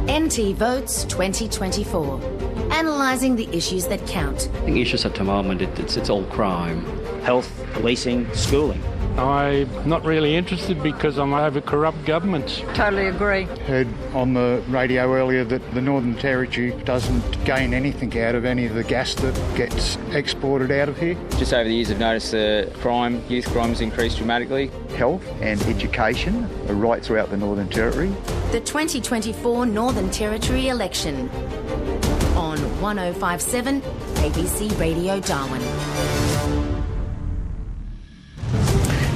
NT Votes 2024. Analysing the issues that count. I think issues at the moment, it's all crime. Health, policing, schooling. I'm not really interested because I'm over corrupt governments. Totally agree. Heard on the radio earlier that the Northern Territory doesn't gain anything out of any of the gas that gets exported out of here. Just over the years I've noticed youth crime has increased dramatically. Health and education are right throughout the Northern Territory. The 2024 Northern Territory election on 1057 ABC Radio Darwin.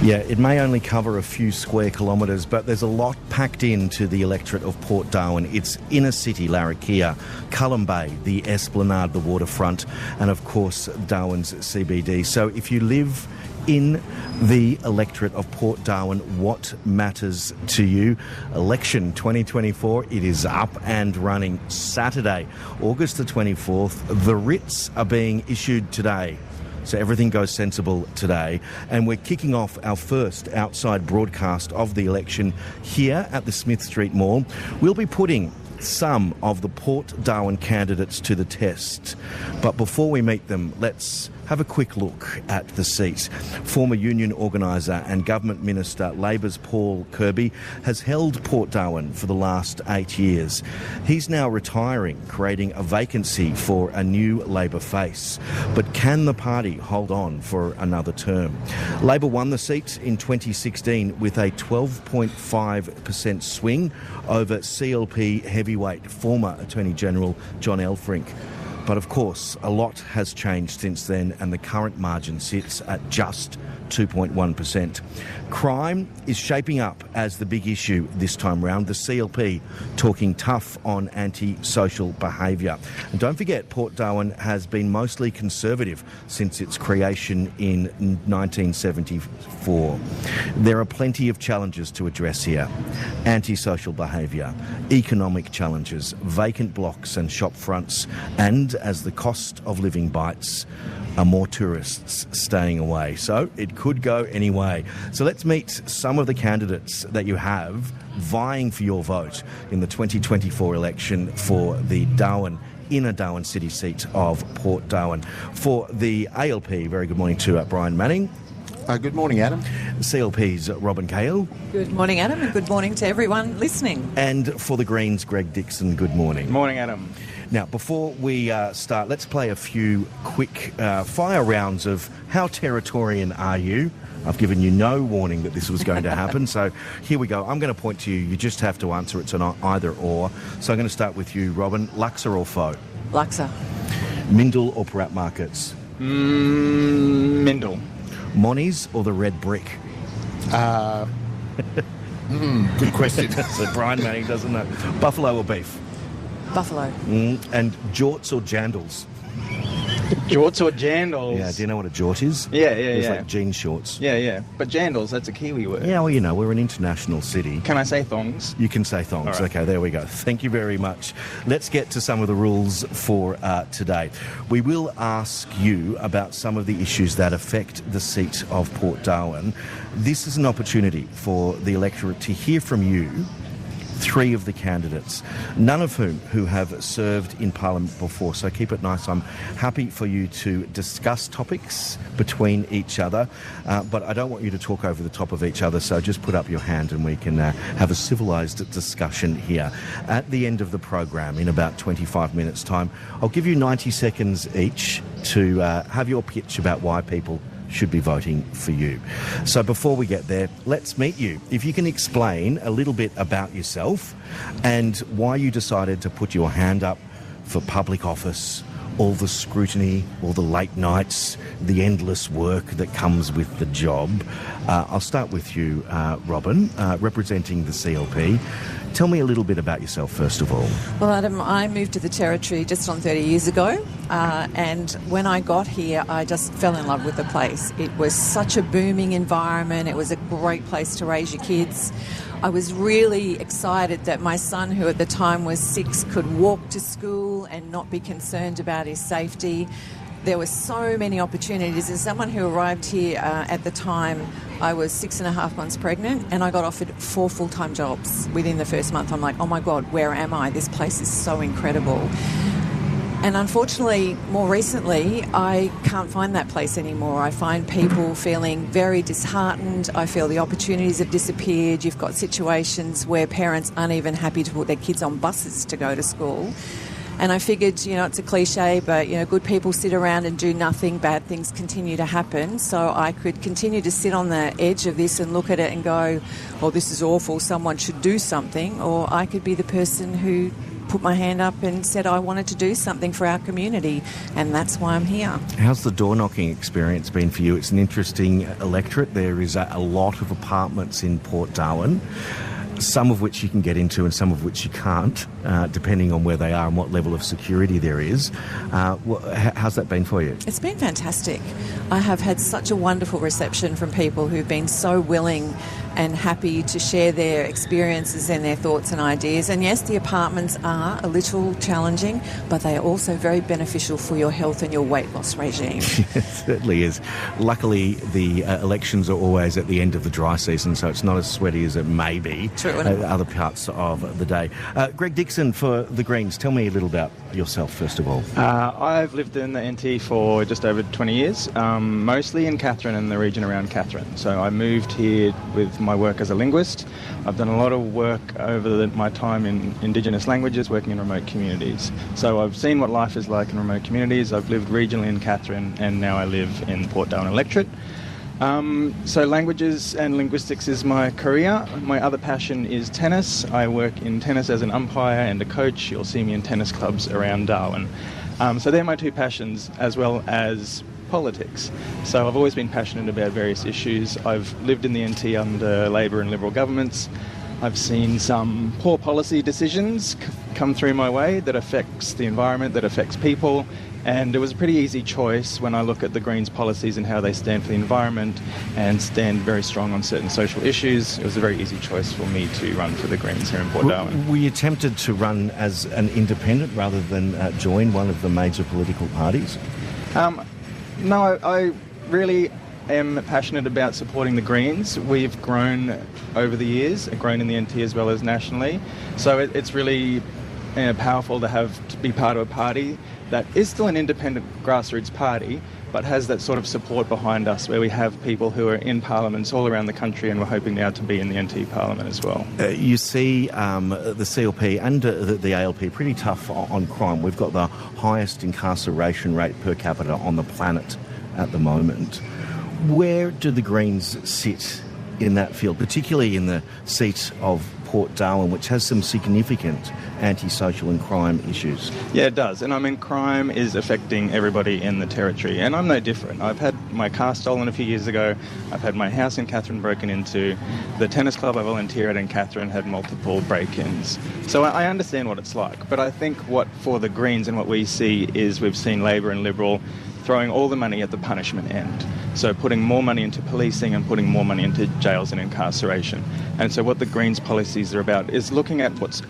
Yeah, it may only cover a few square kilometres, but there's a lot packed into the electorate of Port Darwin. It's inner city Larrakia, Cullen Bay, the Esplanade, the waterfront, and of course Darwin's CBD. So if you live in the electorate of Port Darwin, what matters to you? Election 2024, it is up and running Saturday, August the 24th. The writs are being issued today. So everything goes sensible today. And we're kicking off our first outside broadcast of the election here at the Smith Street Mall. We'll be putting some of the Port Darwin candidates to the test. But before we meet them, let's have a quick look at the seat. Former union organiser and government minister, Labor's Paul Kirby, has held Port Darwin for the last 8 years. He's now retiring, creating a vacancy for a new Labor face. But can the party hold on for another term? Labor won the seat in 2016 with a 12.5% swing over CLP heavyweight former Attorney General John Elfrink. But of course, a lot has changed since then, and the current margin sits at just 2.1%. Crime is shaping up as the big issue this time round. The CLP talking tough on anti-social behaviour. And don't forget, Port Darwin has been mostly conservative since its creation in 1974. There are plenty of challenges to address here. Anti-social behaviour, economic challenges, vacant blocks and shop fronts, and as the cost of living bites, are more tourists staying away. So it could go any way. So let's meet some of the candidates that you have vying for your vote in the 2024 election for the inner Darwin city seat of Port Darwin. For the ALP, very good morning to Brian Manning. Good morning, Adam. CLP's Robyn Cahill. Good morning, Adam, and good morning to everyone listening. And for the Greens, Greg Dickson, good morning. Morning, Adam. Now, before we start, let's play a few quick fire rounds of how Territorian are you? I've given you no warning that this was going to happen, so here we go. I'm going to point to you. You just have to answer. It's an either or. So I'm going to start with you, Robyn. Luxor or Faux? Luxor. Mindel or Parat Markets? Mindel. Monies or the Red Brick? Good question. So Brian Manning doesn't know. Buffalo or beef? Buffalo. And jorts or jandals? Jorts or jandals? Yeah, do you know what a jort is? Yeah. It's like jean shorts. Yeah. But jandals, that's a Kiwi word. Yeah, well, you know, we're an international city. Can I say thongs? You can say thongs. Right. Okay, there we go. Thank you very much. Let's get to some of the rules for today. We will ask you about some of the issues that affect the seat of Port Darwin. This is an opportunity for the electorate to hear from you, three of the candidates, none of who have served in Parliament before, so keep it nice. I'm happy for you to discuss topics between each other, but I don't want you to talk over the top of each other, so just put up your hand and we can have a civilised discussion here. At the end of the program, in about 25 minutes' time, I'll give you 90 seconds each to have your pitch about why people should be voting for you. So before we get there, let's meet you. If you can explain a little bit about yourself and why you decided to put your hand up for public office, all the scrutiny, all the late nights, the endless work that comes with the job. I'll start with you, Robyn, representing the CLP. Tell me a little bit about yourself, first of all. Well, Adam, I moved to the Territory just on 30 years ago, and when I got here, I just fell in love with the place. It was such a booming environment. It was a great place to raise your kids. I was really excited that my son, who at the time was 6, could walk to school and not be concerned about his safety. there were so many opportunities. As someone who arrived here at the time, I was 6.5 months pregnant, and I got offered 4 full-time jobs within the first month. I'm like, oh my God, where am I? This place is so incredible. And unfortunately, more recently, I can't find that place anymore. I find people feeling very disheartened. I feel the opportunities have disappeared. You've got situations where parents aren't even happy to put their kids on buses to go to school. And I figured, it's a cliche, but, good people sit around and do nothing, bad things continue to happen. So I could continue to sit on the edge of this and look at it and go, oh, this is awful, someone should do something. Or I could be the person who put my hand up and said I wanted to do something for our community, and that's why I'm here. How's the door-knocking experience been for you? It's an interesting electorate. There is a lot of apartments in Port Darwin, some of which you can get into and some of which you can't, depending on where they are and what level of security there is. How's that been for you? It's been fantastic. I have had such a wonderful reception from people who've been so willing and happy to share their experiences and their thoughts and ideas. And yes, the apartments are a little challenging, but they are also very beneficial for your health and your weight loss regime. It certainly is. Luckily, the elections are always at the end of the dry season, so it's not as sweaty as it may be other parts of the day. Greg Dickson for the Greens, tell me a little about yourself, first of all. I've lived in the NT for just over 20 years, mostly in Katherine and the region around Katherine. So I moved here with my work as a linguist. I've done a lot of work over my time in Indigenous languages, working in remote communities. So I've seen what life is like in remote communities. I've lived regionally in Katherine, and now I live in Port Darwin electorate. So languages and linguistics is my career. My other passion is tennis. I work in tennis as an umpire and a coach. You'll see me in tennis clubs around Darwin. So they're my two passions, as well as politics. So I've always been passionate about various issues. I've lived in the NT under Labor and Liberal governments. I've seen some poor policy decisions come through my way that affects the environment, that affects people. And it was a pretty easy choice when I look at the Greens policies and how they stand for the environment and stand very strong on certain social issues. It was a very easy choice for me to run for the Greens here in Port Darwin. Were you tempted to run as an independent rather than join one of the major political parties? No, I really am passionate about supporting the Greens. We've grown over the years, grown in the NT as well as nationally. So it's really powerful to be part of a party that is still an independent grassroots party, but has that sort of support behind us, where we have people who are in parliaments all around the country, and we're hoping now to be in the NT Parliament as well. You see the CLP and the ALP pretty tough on crime. We've got the highest incarceration rate per capita on the planet at the moment. Where do the Greens sit in that field, particularly in the seat of Port Darwin, which has some significant antisocial and crime issues? Yeah, it does. And I mean, crime is affecting everybody in the territory, and I'm no different. I've had my car stolen a few years ago. I've had my house in Katherine broken into. The tennis club I volunteer at in Katherine had multiple break-ins. So I understand what it's like. But I think what for the Greens and what we see is we've seen Labor and Liberal throwing all the money at the punishment end. So putting more money into policing and putting more money into jails and incarceration. And so what the Greens policies are about is looking at what's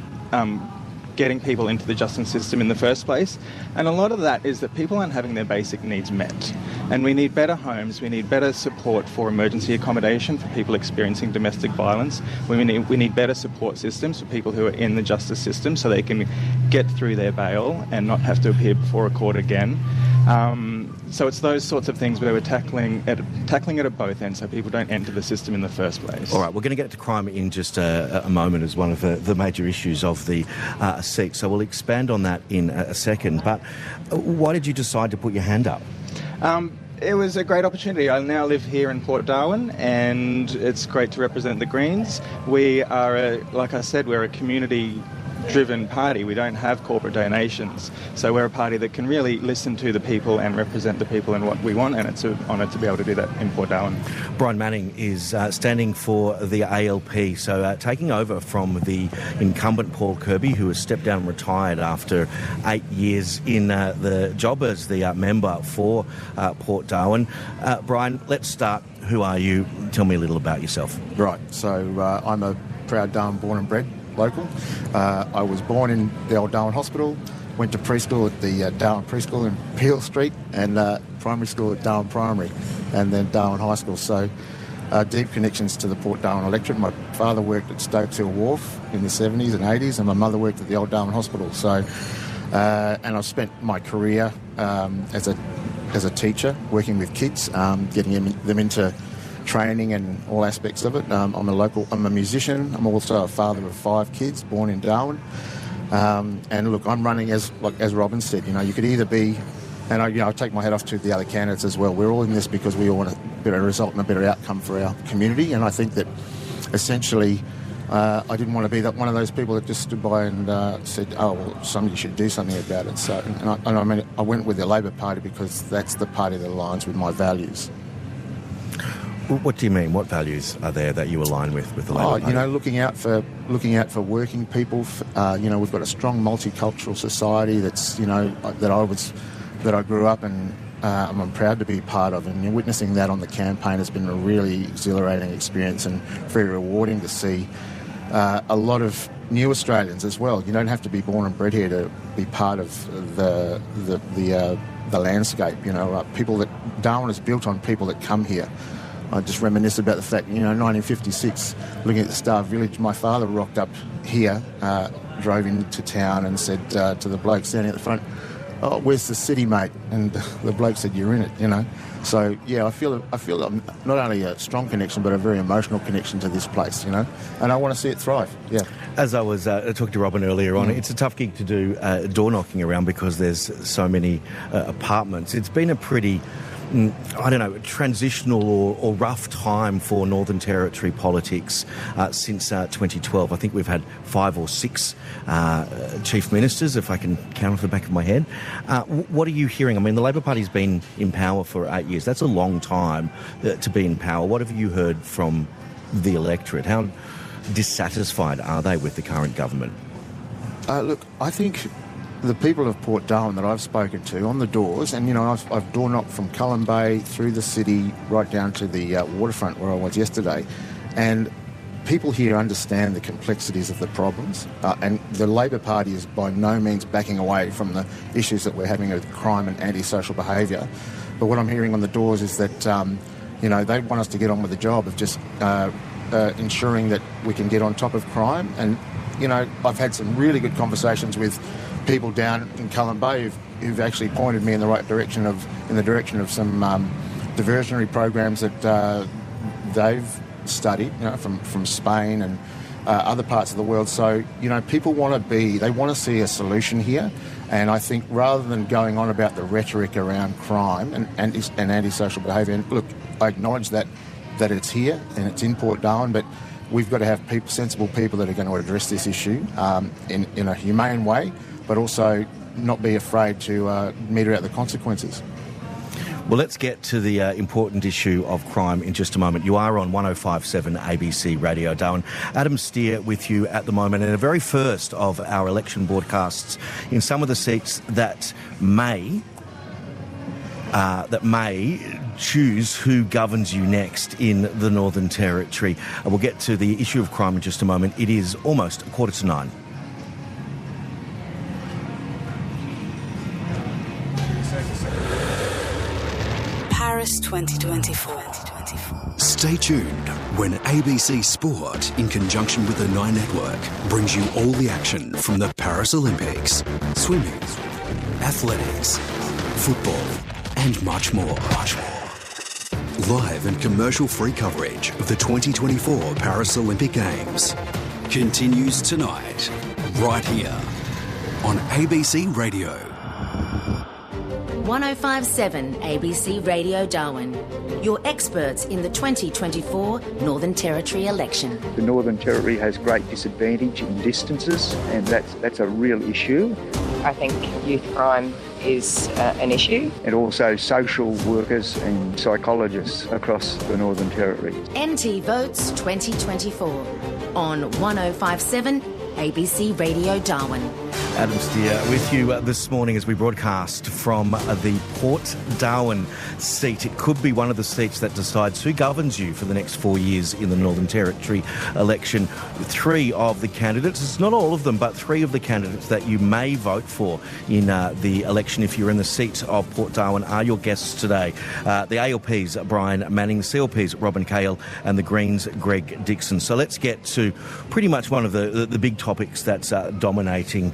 getting people into the justice system in the first place. And a lot of that is that people aren't having their basic needs met. And we need better homes, we need better support for emergency accommodation for people experiencing domestic violence. We need better support systems for people who are in the justice system so they can get through their bail and not have to appear before a court again. So it's those sorts of things where we're tackling it at both ends so people don't enter the system in the first place. All right, we're going to get to crime in just a moment as one of the major issues of the seat, so we'll expand on that in a second. But why did you decide to put your hand up? It was a great opportunity. I now live here in Port Darwin, and it's great to represent the Greens. We are, like I said, we're a community-driven party. We don't have corporate donations, so we're a party that can really listen to the people and represent the people and what we want, and it's an honour to be able to do that in Port Darwin. Brian Manning is standing for the ALP, so taking over from the incumbent Paul Kirby, who has stepped down and retired after 8 years in the job as the member for Port Darwin. Brian, let's start. Who are you? Tell me a little about yourself. Right, so I'm a proud Darwin born and bred local. I was born in the old Darwin Hospital, went to preschool at the Darwin Preschool in Peel Street, and primary school at Darwin Primary, and then Darwin High School. So deep connections to the Port Darwin electorate. My father worked at Stokes Hill Wharf in the 70s and 80s, and my mother worked at the old Darwin Hospital. So, and I've spent my career as a teacher, working with kids, getting them into training and all aspects of it. I'm a musician. I'm also a father of 5 kids, born in Darwin. And look, I'm running as Robyn said. You could either be, and I take my hat off to the other candidates as well. We're all in this because we all want a better result and a better outcome for our community. And I think that essentially, I didn't want to be one of those people that just stood by and said, "Oh, well, somebody should do something about it." So, I went with the Labor Party because that's the party that aligns with my values. What do you mean? What values are there that you align with the Labor Party? Looking out for working people. We've got a strong multicultural society that's that I grew up and I'm proud to be part of. And witnessing that on the campaign has been a really exhilarating experience and very rewarding to see a lot of new Australians as well. You don't have to be born and bred here to be part of the landscape. People that Darwin is built on people that come here. I just reminisce about the fact, 1956, looking at the Star Village, my father rocked up here, drove into town and said to the bloke standing at the front, "Oh, where's the city, mate?" And the bloke said, "You're in it," So, yeah, I feel not only a strong connection, but a very emotional connection to this place, and I want to see it thrive, yeah. As I was talking to Robyn earlier on, it's a tough gig to do door knocking around because there's so many apartments. It's been a pretty transitional or rough time for Northern Territory politics since 2012. I think we've had 5 or 6 chief ministers, if I can count off the back of my head. What are you hearing? I mean, the Labor Party's been in power for 8 years. That's a long time to be in power. What have you heard from the electorate? How dissatisfied are they with the current government? Look, I think the people of Port Darwin that I've spoken to on the doors, and I've door knocked from Cullen Bay through the city right down to the waterfront where I was yesterday, and people here understand the complexities of the problems, and the Labor Party is by no means backing away from the issues that we're having with crime and antisocial behaviour. But what I'm hearing on the doors is that they want us to get on with the job of just ensuring that we can get on top of crime. And I've had some really good conversations with people down in Cullen Bay who've actually pointed me in the direction of some diversionary programs that they've studied, from Spain and other parts of the world. So people want to see a solution here, and I think rather than going on about the rhetoric around crime and antisocial behaviour, and look, I acknowledge that it's here and it's in Port Darwin, but we've got to have sensible people that are going to address this issue in a humane way, but also not be afraid to meter out the consequences. Well, let's get to the important issue of crime in just a moment. You are on 105.7 ABC Radio Darwin. Adam Steer with you at the moment, and the very first of our election broadcasts in some of the seats that may choose who governs you next in the Northern Territory. We'll get to the issue of crime in just a moment. It is almost 8:45. Paris 2024. Stay tuned when ABC Sport, in conjunction with the Nine Network, brings you all the action from the Paris Olympics, swimming, athletics, football, and much more. Live and commercial-free coverage of the 2024 Paris Olympic Games continues tonight, right here on ABC Radio. 105.7 ABC Radio Darwin. Your experts in the 2024 Northern Territory election. The Northern Territory has great disadvantage in distances, and that's a real issue. I think youth crime is an issue. And also social workers and psychologists across the Northern Territory. NT Votes 2024 on 105.7 ABC Radio Darwin. Adam Steer with you this morning as we broadcast from the Port Darwin seat. It could be one of the seats that decides who governs you for the next 4 years in the Northern Territory election. 3 of the candidates, it's not all of them, but 3 of the candidates that you may vote for in the election if you're in the seat of Port Darwin are your guests today. The ALP's Brian Manning, the CLP's Robyn Cahill and the Greens' Greg Dickson. So let's get to pretty much one of the big topics that's dominating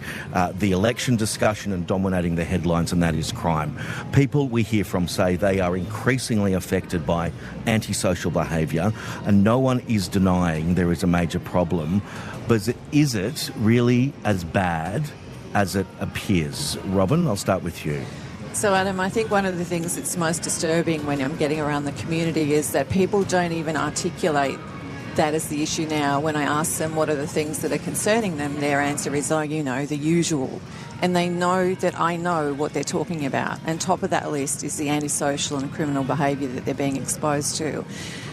the election discussion and dominating the headlines, and that is crime. People we hear from say they are increasingly affected by antisocial behaviour, and no one is denying there is a major problem. But is it really as bad as it appears? Robyn, I'll start with you. So, Adam, I think one of the things that's most disturbing when I'm getting around the community is that people don't even articulate that is the issue now. When I ask them what are the things that are concerning them, their answer is, oh, you know, the usual. And they know that I know what they're talking about. And top of that list is the antisocial and criminal behaviour that they're being exposed to.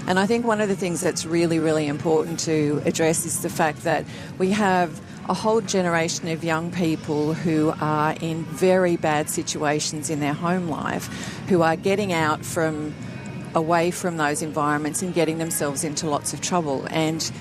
And I think one of the things that's really, really important to address is the fact that we have a whole generation of young people who are in very bad situations in their home life, who are getting out away from those environments and getting themselves into lots of trouble. And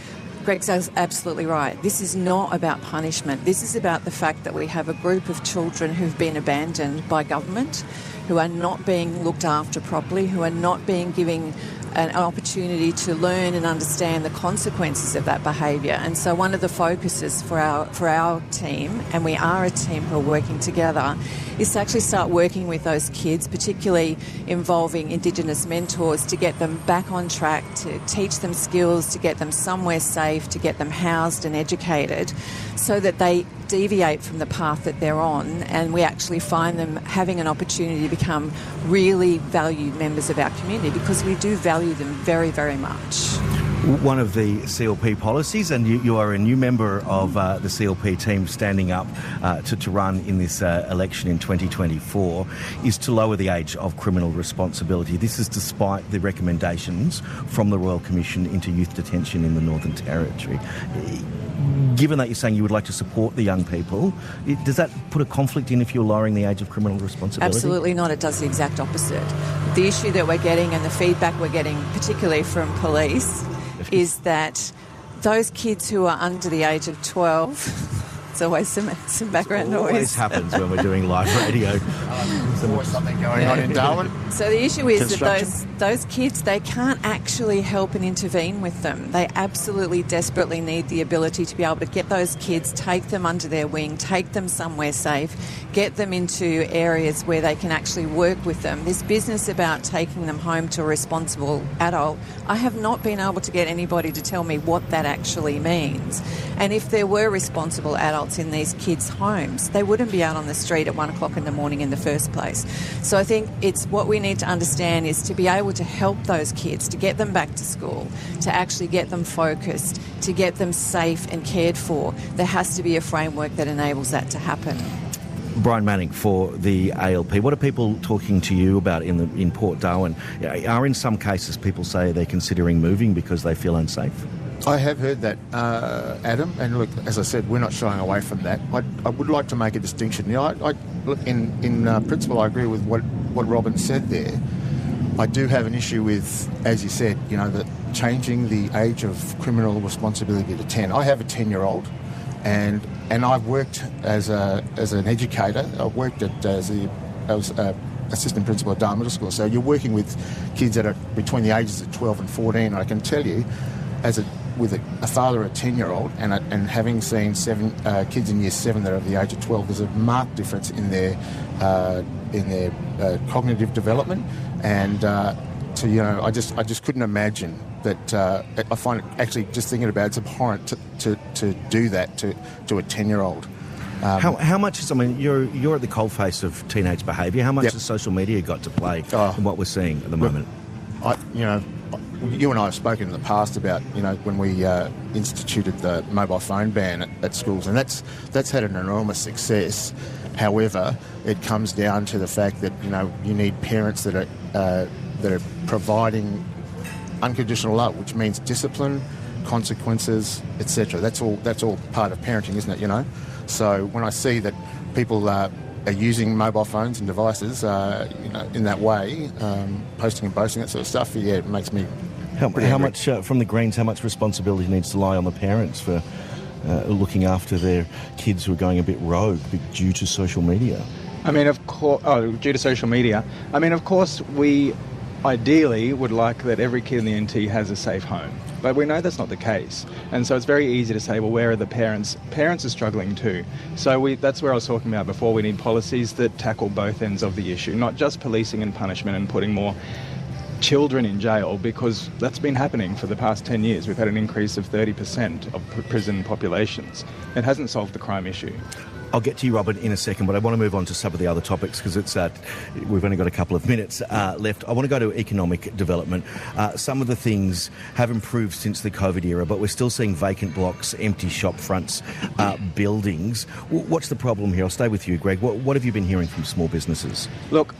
Greg's absolutely right. This is not about punishment. This is about the fact that we have a group of children who've been abandoned by government, who are not being looked after properly, who are not being given an opportunity to learn and understand the consequences of that behaviour. And so one of the focuses for our team, and we are a team who are working together, is to actually start working with those kids, particularly involving Indigenous mentors, to get them back on track, to teach them skills, to get them somewhere safe, to get them housed and educated, so that they deviate from the path that they're on, and we actually find them having an opportunity to become really valued members of our community, because we do value them very, very much. One of the CLP policies, and you are a new member of the CLP team standing up to run in this election in 2024, is to lower the age of criminal responsibility. This is despite the recommendations from the Royal Commission into youth detention in the Northern Territory. Given that you're saying you would like to support the young people, does that put a conflict in if you're lowering the age of criminal responsibility? Absolutely not. It does the exact opposite. The issue that we're getting and the feedback we're getting, particularly from police, is that those kids who are under the age of 12... It's always some background noise. It always happens when we're doing live radio. There's something going on in Darwin. So the issue is that those kids, they can't actually help and intervene with them. They absolutely desperately need the ability to be able to get those kids, take them under their wing, take them somewhere safe, get them into areas where they can actually work with them. This business about taking them home to a responsible adult, I have not been able to get anybody to tell me what that actually means. And if there were responsible adults in these kids' homes, they wouldn't be out on the street at 1 o'clock in the morning in the first place. So I think it's what we need to understand is to be able to help those kids, to get them back to school, to actually get them focused, to get them safe and cared for. There has to be a framework that enables that to happen. Brian Manning for the ALP. What are people talking to you about in Port Darwin? Are in some cases people say they're considering moving because they feel unsafe? I have heard that, Adam, and look, as I said, we're not shying away from that. I would like to make a distinction. You know, in principle, I agree with what Robyn said there. I do have an issue with, as you said, you know, that changing the age of criminal responsibility to 10. I have a 10-year-old, and I've worked as an educator. I've worked as assistant principal at Darwin Middle School. So you're working with kids that are between the ages of 12 and 14. I can tell you, with a father of a 10-year-old and having seen 7 kids in year 7 that are of the age of 12, there's a marked difference in their cognitive development, and so you know, I just couldn't imagine that. I find it actually, just thinking about it's abhorrent to do that to a 10-year-old. How much is, I mean, you're at the coalface of teenage behaviour. How much has social media got to play in what we're seeing at the moment? You and I have spoken in the past about, you know, when we instituted the mobile phone ban at schools, and that's had an enormous success. However, it comes down to the fact that, you know, you need parents that are providing unconditional love, which means discipline, consequences, etc. That's all part of parenting, isn't it? You know, So when I see that people are using mobile phones and devices, in that way, posting and boasting, that sort of stuff, yeah, it makes me. How much from the Greens? How much responsibility needs to lie on the parents for looking after their kids who are going a bit rogue due to social media? I mean, of course, due to social media. I mean, of course, we ideally would like that every kid in the NT has a safe home. But we know that's not the case. And so it's very easy to say, well, where are the parents? Parents are struggling too. So that's where I was talking about before. We need policies that tackle both ends of the issue, not just policing and punishment and putting more children in jail, because that's been happening for the past 10 years. We've had an increase of 30% of prison populations. It hasn't solved the crime issue. I'll get to you, Robyn, in a second, but I want to move on to some of the other topics because we've only got a couple of minutes left. I want to go to economic development. Some of the things have improved since the COVID era, but we're still seeing vacant blocks, empty shop fronts, buildings. What's the problem here? I'll stay with you, Greg. What have you been hearing from small businesses? Look,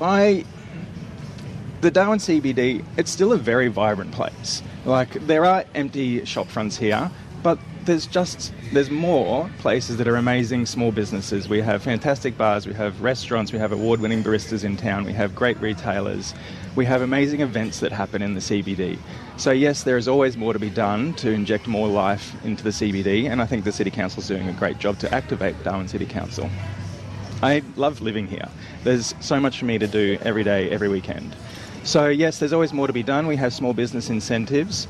the Darwin CBD, it's still a very vibrant place. Like, there are empty shop fronts here, but there's more places that are amazing small businesses. We have fantastic bars, we have restaurants, we have award-winning baristas in town, we have great retailers, we have amazing events that happen in the CBD. So yes, there is always more to be done to inject more life into the CBD, and I think the City Council's doing a great job to activate Darwin City Council. I love living here. There's so much for me to do every day, every weekend. So yes, there's always more to be done. We have small business incentives.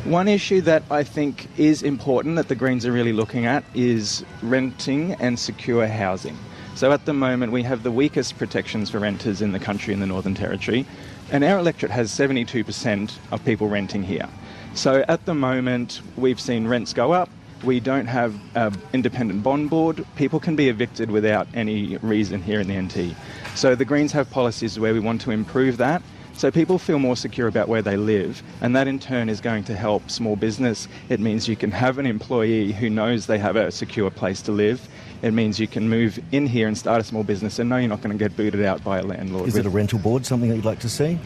One issue that I think is important that the Greens are really looking at is renting and secure housing. So at the moment we have the weakest protections for renters in the country in the Northern Territory, and our electorate has 72% of people renting here. So at the moment we've seen rents go up. We don't have an independent bond board. People can be evicted without any reason here in the NT. So the Greens have policies where we want to improve that, so people feel more secure about where they live, and that in turn is going to help small business. It means you can have an employee who knows they have a secure place to live. It means you can move in here and start a small business and know you're not going to get booted out by a landlord. Is it a rental board, something that you'd like to see?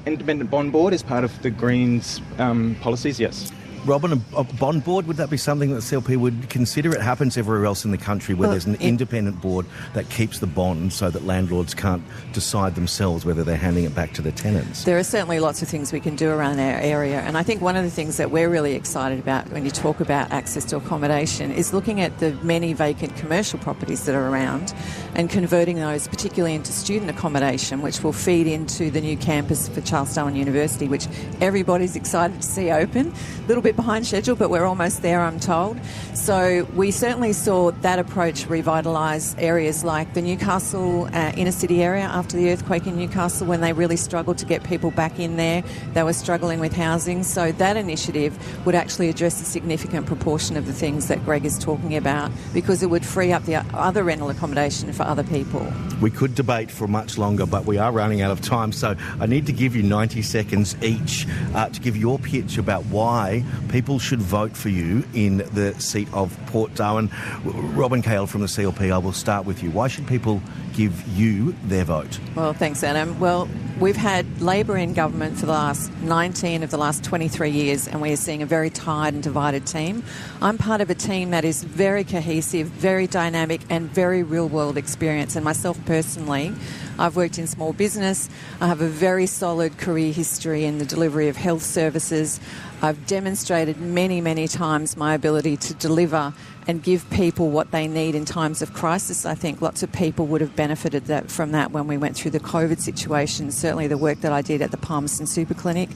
Independent bond board is part of the Greens' policies, yes. Robyn, a bond board, would that be something that CLP would consider? It happens everywhere else in the country where there's an independent board that keeps the bond so that landlords can't decide themselves whether they're handing it back to the tenants. There are certainly lots of things we can do around our area, and I think one of the things that we're really excited about when you talk about access to accommodation is looking at the many vacant commercial properties that are around and converting those particularly into student accommodation, which will feed into the new campus for Charles Darwin University, which everybody's excited to see open. A little bit behind schedule, but we're almost there, I'm told. So we certainly saw that approach revitalise areas like the Newcastle inner city area after the earthquake in Newcastle, when they really struggled to get people back in there. They were struggling with housing. So that initiative would actually address a significant proportion of the things that Greg is talking about, because it would free up the other rental accommodation for other people. We could debate for much longer, but we are running out of time. So I need to give you 90 seconds each to give your pitch about why people should vote for you in the seat of Port Darwin. Robyn Cahill from the CLP, I will start with you. Why should people give you their vote? Well, thanks, Adam. Well, we've had Labor in government for the last 19 of the last 23 years, and we're seeing a very tired and divided team. I'm part of a team that is very cohesive, very dynamic, and very real-world experience. And myself personally, I've worked in small business. I have a very solid career history in the delivery of health services. I've demonstrated many, many times my ability to deliver and give people what they need in times of crisis. I think lots of people would have benefited from that when we went through the COVID situation, certainly the work that I did at the Palmerston Super Clinic.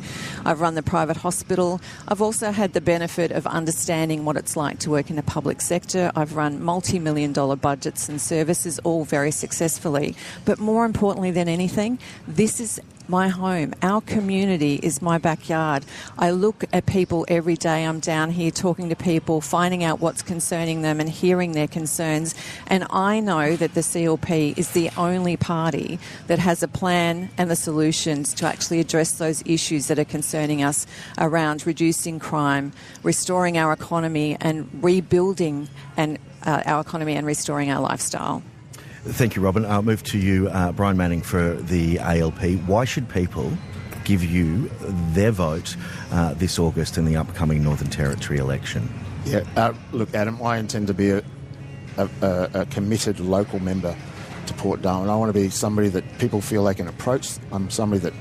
I've run the private hospital. I've also had the benefit of understanding what it's like to work in the public sector. I've run multi-million-dollar budgets and services, all very successfully. But more importantly than anything, this is my home. Our community is my backyard. I look at people every day. I'm down here talking to people, finding out what's concerning them and hearing their concerns. And I know that the CLP is the only party that has a plan and the solutions to actually address those issues that are concerning us around reducing crime, restoring our economy and rebuilding our economy and restoring our lifestyle. Thank you, Robyn. I'll move to you, Brian Manning, for the ALP. Why should people give you their vote this August in the upcoming Northern Territory election? Yeah, look, Adam, I intend to be a committed local member to Port Darwin. I want to be somebody that people feel they can approach. I'm somebody that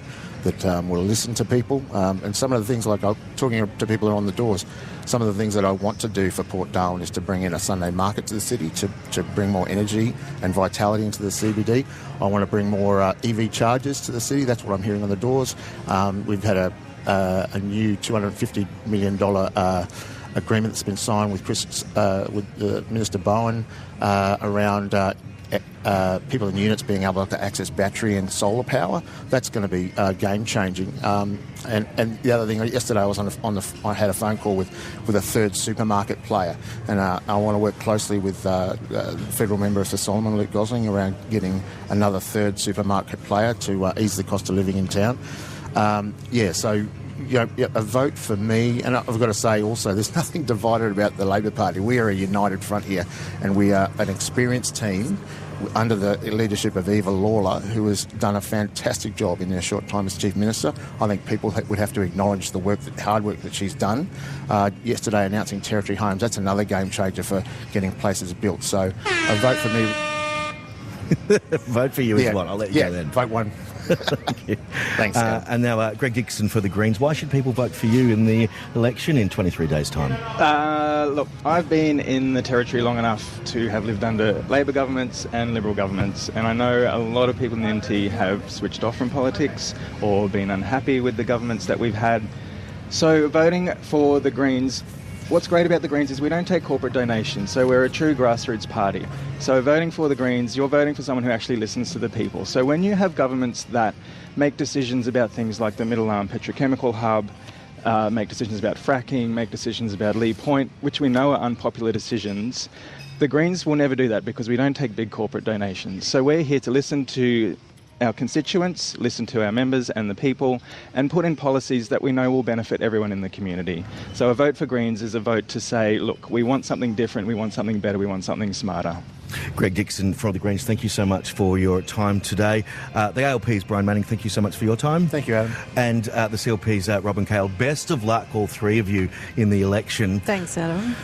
will listen to people. And some of the things, like talking to people on the doors, some of the things that I want to do for Port Darwin is to bring in a Sunday market to the city, to bring more energy and vitality into the CBD. I want to bring more EV chargers to the city. That's what I'm hearing on the doors. We've had a new $250 million agreement that's been signed with Minister Bowen around people in units being able to access battery and solar power. That's going to be game changing. And the other thing, yesterday I was I had a phone call with a third supermarket player, and I want to work closely with the federal member for Solomon, Luke Gosling, around getting another third supermarket player to ease the cost of living in town. So a vote for me, and I've got to say also, there's nothing divided about the Labor Party. We are a united front here, and we are an experienced team under the leadership of Eva Lawler, who has done a fantastic job in her short time as Chief Minister. I think people would have to acknowledge the hard work that she's done. Yesterday announcing territory homes, that's another game changer for getting places built. So a vote for me. Vote for you is what? I'll let you go then. Vote one. Thank you. Thanks, and now Greg Dickson for the Greens. Why should people vote for you in the election in 23 days' time? Look, I've been in the Territory long enough to have lived under Labor governments and Liberal governments, and I know a lot of people in the NT have switched off from politics or been unhappy with the governments that we've had. So voting for the Greens, what's great about the Greens is we don't take corporate donations, so we're a true grassroots party. So voting for the Greens, you're voting for someone who actually listens to the people. So when you have governments that make decisions about things like the Middle Arm Petrochemical Hub, make decisions about fracking, make decisions about Lee Point, which we know are unpopular decisions, the Greens will never do that because we don't take big corporate donations. So we're here to listen to our constituents, listen to our members and the people, and put in policies that we know will benefit everyone in the community. So a vote for Greens is a vote to say, look, we want something different, we want something better, we want something smarter. Greg Dickson for the Greens, thank you so much for your time today. The ALP's Brian Manning, thank you so much for your time. Thank you, Adam. And the CLP's Robyn Cahill, best of luck, all three of you, in the election. Thanks, Adam.